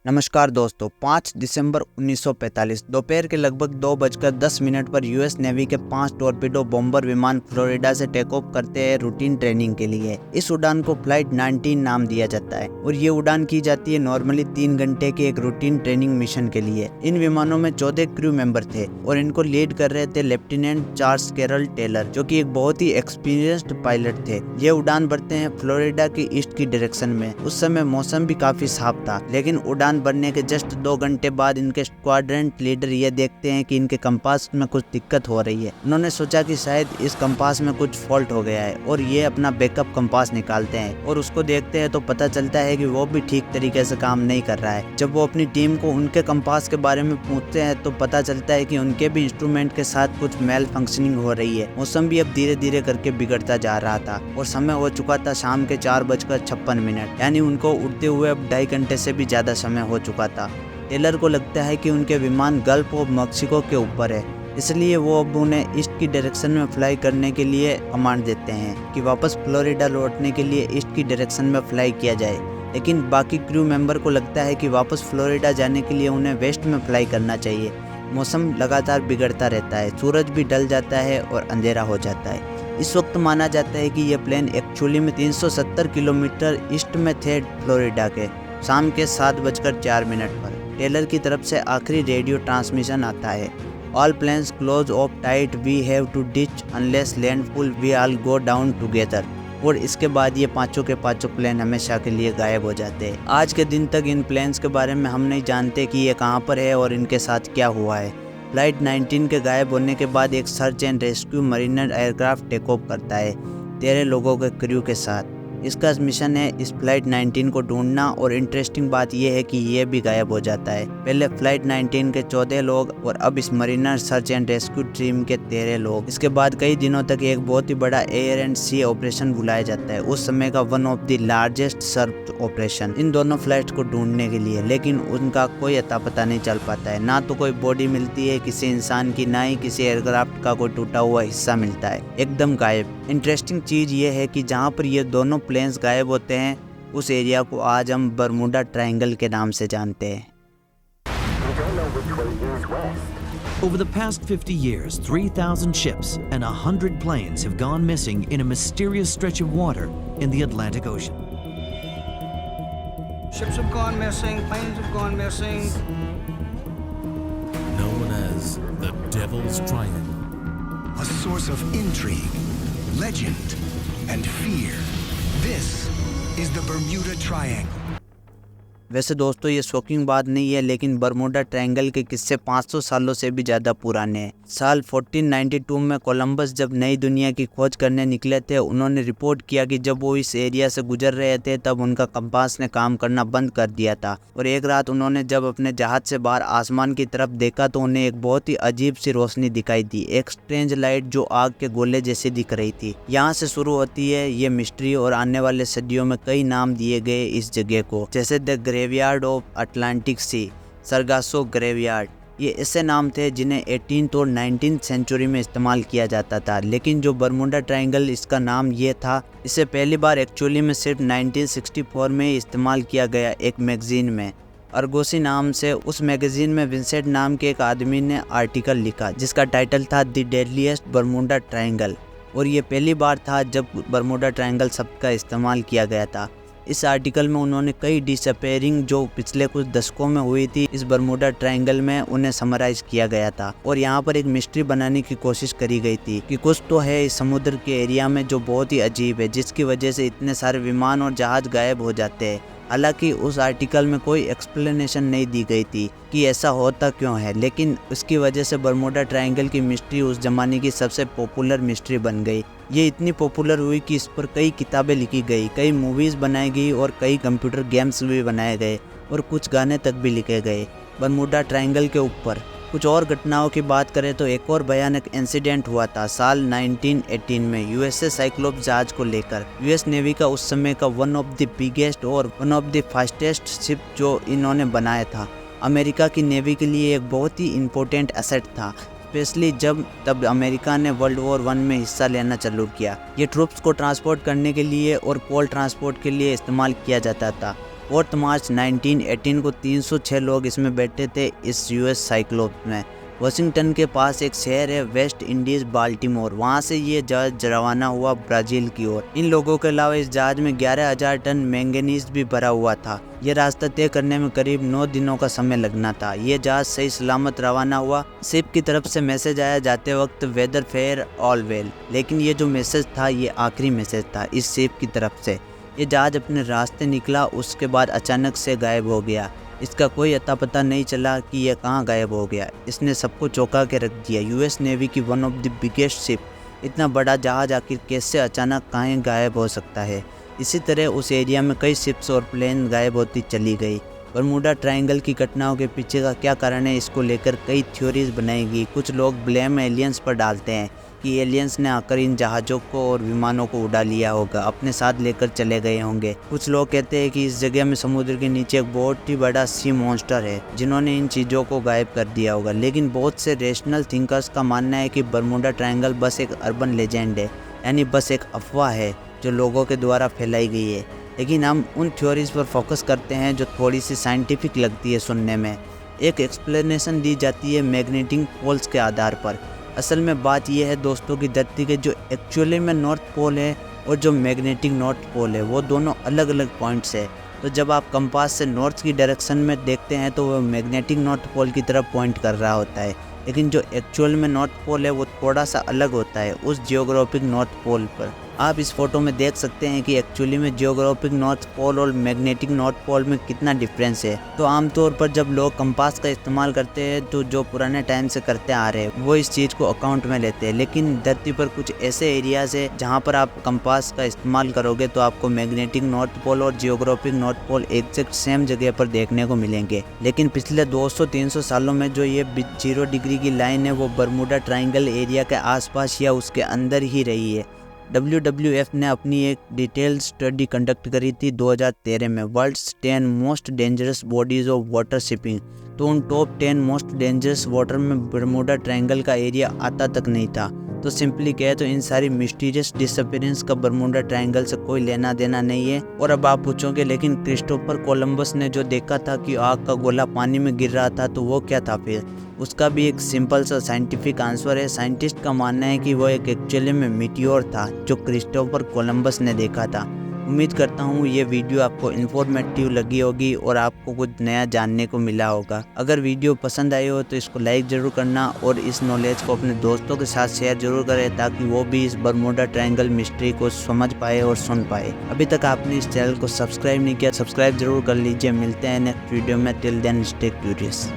नमस्कार दोस्तों, 5 दिसंबर 1945 दोपहर के लगभग 2:10 पर यूएस नेवी के 5 टॉर्पीडो बॉम्बर विमान फ्लोरिडा से टेक ऑफ करते हैं रूटीन ट्रेनिंग के लिए। इस उड़ान को फ्लाइट 19 नाम दिया जाता है और ये उड़ान की जाती है नॉर्मली 3 घंटे के एक रूटीन ट्रेनिंग मिशन के लिए। इन विमानों में 14 क्रू मेंबर थे और इनको लीड कर रहे थे लेफ्टिनेंट चार्ल्स कैरल टेलर, जो कि एक बहुत ही एक्सपीरियंस्ड पायलट थे। ये उड़ान भरते हैं फ्लोरिडा की ईस्ट की डायरेक्शन में। उस समय मौसम भी काफी साफ था, लेकिन उड़ान बनने के जस्ट 2 घंटे बाद इनके स्क्वाड्रन लीडर ये देखते हैं कि इनके कंपास में कुछ दिक्कत हो रही है। उन्होंने सोचा कि शायद इस कंपास में कुछ फॉल्ट हो गया है और ये अपना बैकअप कंपास निकालते हैं और उसको देखते हैं तो पता चलता है कि वो भी ठीक तरीके से काम नहीं कर रहा है। जब वो अपनी टीम को उनके कंपास के बारे में पूछते हैं तो पता चलता है कि उनके भी इंस्ट्रूमेंट के साथ कुछ मेल फंक्शनिंग हो रही है। मौसम भी अब धीरे धीरे करके बिगड़ता जा रहा था और समय हो चुका था शाम के 4:56, यानी उनको उड़ते हुए अब 2.5 घंटे से भी ज्यादा समय हो चुका था। टेलर को लगता है कि उनके विमान गल्फ ऑफ मैक्सिको के ऊपर है, इसलिए वो अब उन्हें ईस्ट की डायरेक्शन में फ्लाई करने के लिए कमांड देते हैं कि वापस फ्लोरिडा लौटने के लिए ईस्ट की डायरेक्शन में फ्लाई किया जाए। लेकिन बाकी क्रू मेंबर को लगता है कि वापस फ्लोरिडा जाने के लिए उन्हें वेस्ट में फ्लाई करना चाहिए। मौसम लगातार बिगड़ता रहता है, सूरज भी ढल जाता है और अंधेरा हो जाता है। इस वक्त माना जाता है कि ये प्लेन एक्चुअली में 370 किलोमीटर ईस्ट में थे फ्लोरिडा के। शाम के 7:04 पर टेलर की तरफ से आखिरी रेडियो ट्रांसमिशन आता है। All planes close off tight, we have to ditch unless landfall, we all go down together. और इसके बाद ये पांचों के पांचों प्लेन हमेशा के लिए गायब हो जाते हैं। आज के दिन तक इन प्लेन्स के बारे में हम नहीं जानते कि ये कहाँ पर है और इनके साथ क्या हुआ है। फ्लाइट 19 के गायब होने के बाद एक search and rescue mariner aircraft take off करता है 13 लोगों के क्रू के साथ। इसका मिशन है इस फ्लाइट 19 को ढूंढना और इंटरेस्टिंग बात यह है कि ये भी गायब हो जाता है। पहले फ्लाइट 19 के 14 लोग और अब इस Mariner search and rescue team के 13 लोग। इसके बाद कई दिनों तक एक बहुत ही बड़ा एयर एंड सी ऑपरेशन बुलाया जाता है, उस समय का one of the largest search operation in दोनों फ्लाइट्स को ढूंढने के लिए। लेकिन उनका कोई अता पता नहीं चल पाता है। ना तो कोई बॉडी मिलती है किसी इंसान की, ना ही किसी एयरक्राफ्ट का कोई टूटा हुआ हिस्सा मिलता है, एकदम गायब। इंटरेस्टिंग चीज ये है कि जहाँ पर ये दोनों प्लेन्स गायब होते हैं उस एरिया को आज हम बरमूडा ट्रायंगल के नाम से जानते हैं। Over the past 50 years, 3,000 ships and 100 planes have gone missing in a mysterious stretch of water in the Atlantic Ocean. Ships have gone missing, planes have gone missing. Known as the Devil's Triangle. A source of intrigue, legend, and fear. This is the Bermuda Triangle. वैसे दोस्तों ये shocking बात नहीं है, लेकिन Bermuda triangle के किस्से 500 सालों से भी ज़्यादा पुराने हैं। साल 1492 में कोलंबस जब नई दुनिया की खोज करने निकले थे, उन्होंने रिपोर्ट किया कि जब वो इस एरिया से गुजर रहे थे तब उनका कंपास ने काम करना बंद कर दिया था। और एक रात उन्होंने जब अपने जहाज से बाहर आसमान की तरफ देखा तो उन्हें एक बहुत ही अजीब सी रोशनी दिखाई दी, एक स्ट्रेंज लाइट जो आग के गोले जैसी दिख रही थी। यहाँ से शुरू होती है ये मिस्ट्री और आने वाले सदियों में कई नाम दिए गए इस जगह को, जैसे the graveyard of Atlantic C, Sargasso graveyard. ये ऐसे नाम थे जिन्हें 18th और 19th सेंचुरी में इस्तेमाल किया जाता था। लेकिन जो बरमूडा ट्रायंगल इसका नाम ये था, इसे पहली बार एक्चुअली में सिर्फ 1964 में इस्तेमाल किया गया एक मैगजीन में, अर्गोसी नाम से। उस मैगजीन में विंसेंट नाम के एक आदमी ने आर्टिकल लिखा जिसका टाइटल था द डेडलीस्ट बरमूडा ट्रायंगल, और ये पहली बार था जब बरमूडा ट्रायंगल शब्द का इस्तेमाल किया गया था। इस आर्टिकल में उन्होंने कई डिसअपेयरिंग जो पिछले कुछ दशकों में हुई थी इस बरमूडा ट्रायंगल में, उन्हें समराइज किया गया था और यहाँ पर एक मिस्ट्री बनाने की कोशिश करी गई थी कि कुछ तो है इस समुद्र के एरिया में जो बहुत ही अजीब है, जिसकी वजह से इतने सारे विमान और जहाज गायब हो जाते हैं। हालांकि उस आर्टिकल में कोई एक्सप्लेनेशन नहीं दी गई थी कि ऐसा होता क्यों है, लेकिन उसकी वजह से बरमूडा ट्रायंगल की मिस्ट्री उस जमाने की सबसे पॉपुलर मिस्ट्री बन गई। ये इतनी पॉपुलर हुई कि इस पर कई किताबें लिखी गई, कई मूवीज़ बनाई गई और कई कंप्यूटर गेम्स भी बनाए गए और कुछ गाने तक भी लिखे गए बरमूडा ट्रायंगल के ऊपर। कुछ और घटनाओं की बात करें तो एक और भयानक इंसिडेंट हुआ था साल 1918 में यूएसए साइक्लोप्स जहाज को लेकर। यूएस नेवी का उस समय का वन ऑफ द बिगेस्ट और one of the fastest ship जो इन्होंने बनाया था, अमेरिका की नेवी के लिए एक बहुत ही इम्पोर्टेंट एसेट था, स्पेशली तब अमेरिका ने वर्ल्ड वॉर 1 में हिस्सा लेना चालू किया। ये ट्रूप्स को ट्रांसपोर्ट करने के लिए और कोल ट्रांसपोर्ट के लिए इस्तेमाल किया जाता था। 4 मार्च 1918 को 306 लोग इसमें बैठे थे इस यूएस साइक्लोप्स में। वाशिंगटन के पास एक शहर है वेस्ट इंडीज बाल्टीमोर, वहाँ से ये जहाज रवाना हुआ ब्राज़ील की ओर। इन लोगों के अलावा इस जहाज में 11,000 टन मैंगनीज भी भरा हुआ था। ये रास्ता तय करने में करीब 9 दिनों का समय लगना था। ये जहाज सही सलामत रवाना हुआ। शिप की तरफ से मैसेज आया जाते वक्त वेदर फेयर ऑल वेल, लेकिन ये जो मैसेज था ये आखिरी मैसेज था इस शिप की तरफ से। ये जहाज अपने रास्ते निकला, उसके बाद अचानक से गायब हो गया। इसका कोई अता पता नहीं चला कि यह कहाँ गायब हो गया। इसने सबको चौंका के रख दिया। यूएस नेवी की one of the biggest ship, इतना बड़ा जहाज आखिर कैसे अचानक कहाँ गायब हो सकता है। इसी तरह उस एरिया में कई शिप्स और प्लेन गायब होती चली गई। बरमूडा ट्रायंगल की घटनाओं के पीछे का क्या कारण है, इसको लेकर कई थ्योरीज बनाई गई। कुछ लोग ब्लेम एलियंस पर डालते हैं कि एलियंस ने आकर इन जहाज़ों को और विमानों को उड़ा लिया होगा, अपने साथ लेकर चले गए होंगे। कुछ लोग कहते हैं कि इस जगह में समुद्र के नीचे एक बहुत ही बड़ा सी मॉन्स्टर है जिन्होंने इन चीज़ों को गायब कर दिया होगा। लेकिन बहुत से रेशनल थिंकर्स का मानना है कि बरमूडा ट्रायंगल बस एक अर्बन लेजेंड है, यानी बस एक अफवाह है जो लोगों के द्वारा फैलाई गई है। लेकिन हम उन थ्योरीज पर फोकस करते हैं जो थोड़ी सी साइंटिफिक लगती है सुनने में। एक एक्सप्लेनेशन दी जाती है मैग्नेटिक पोल्स के आधार पर। असल में बात यह है दोस्तों कि धरती के जो एक्चुअली में नॉर्थ पोल है और जो मैग्नेटिक नॉर्थ पोल है वो दोनों अलग अलग पॉइंट्स है। तो जब आप कंपास से नॉर्थ की डायरेक्शन में देखते हैं तो वो मैग्नेटिक नॉर्थ पोल की तरफ पॉइंट कर रहा होता है, लेकिन जो एक्चुअल में नॉर्थ पोल है वो थोड़ा सा अलग होता है उस जियोग्राफिक नॉर्थ पोल पर। आप इस फोटो में देख सकते हैं कि एक्चुअली में जियोग्राफिक नॉर्थ पोल और मैग्नेटिक नॉर्थ पोल में कितना डिफरेंस है। तो आमतौर पर जब लोग कंपास का इस्तेमाल करते हैं तो जो पुराने टाइम से करते आ रहे हैं वो इस चीज़ को अकाउंट में लेते हैं। लेकिन धरती पर कुछ ऐसे एरियाज है जहाँ पर आप कंपास का इस्तेमाल करोगे तो आपको मैग्नेटिक नॉर्थ पोल और geographic north pole exact same जगह पर देखने को मिलेंगे। लेकिन पिछले 200-300 सालों में जो ये 0 डिग्री की लाइन है वो बरमूडा ट्रायंगल एरिया के आसपास या उसके अंदर ही रही है। WWF ने अपनी एक डिटेल स्टडी कंडक्ट करी थी 2013 में, world's 10 most dangerous bodies of water shipping. तो उन टॉप 10 मोस्ट डेंजरस वाटर में बरमूडा ट्रायंगल का एरिया आता तक नहीं था। तो सिंपली कहे तो इन सारी मिस्टीरियस डिसअपीयरेंस का बरमूडा ट्रायंगल से कोई लेना देना नहीं है। और अब आप पूछोगे लेकिन क्रिस्टोफर कोलंबस ने जो देखा था कि आग का गोला पानी में गिर रहा था तो वो क्या था फिर? उसका भी एक सिंपल सा साइंटिफिक आंसर है। साइंटिस्ट का मानना है कि वो एक एक्चुअली में मीटियोर था जो क्रिस्टोफर कोलंबस ने देखा था। उम्मीद करता हूँ ये वीडियो आपको इन्फॉर्मेटिव लगी होगी और आपको कुछ नया जानने को मिला होगा। अगर वीडियो पसंद आई हो तो इसको लाइक ज़रूर करना और इस नॉलेज को अपने दोस्तों के साथ शेयर जरूर करें ताकि वो भी इस बरमूडा ट्रायंगल मिस्ट्री को समझ पाए और सुन पाए। अभी तक आपने इस चैनल को सब्सक्राइब नहीं किया, सब्सक्राइब जरूर कर लीजिए। मिलते हैं नेक्स्ट वीडियो में। Till then stay curious.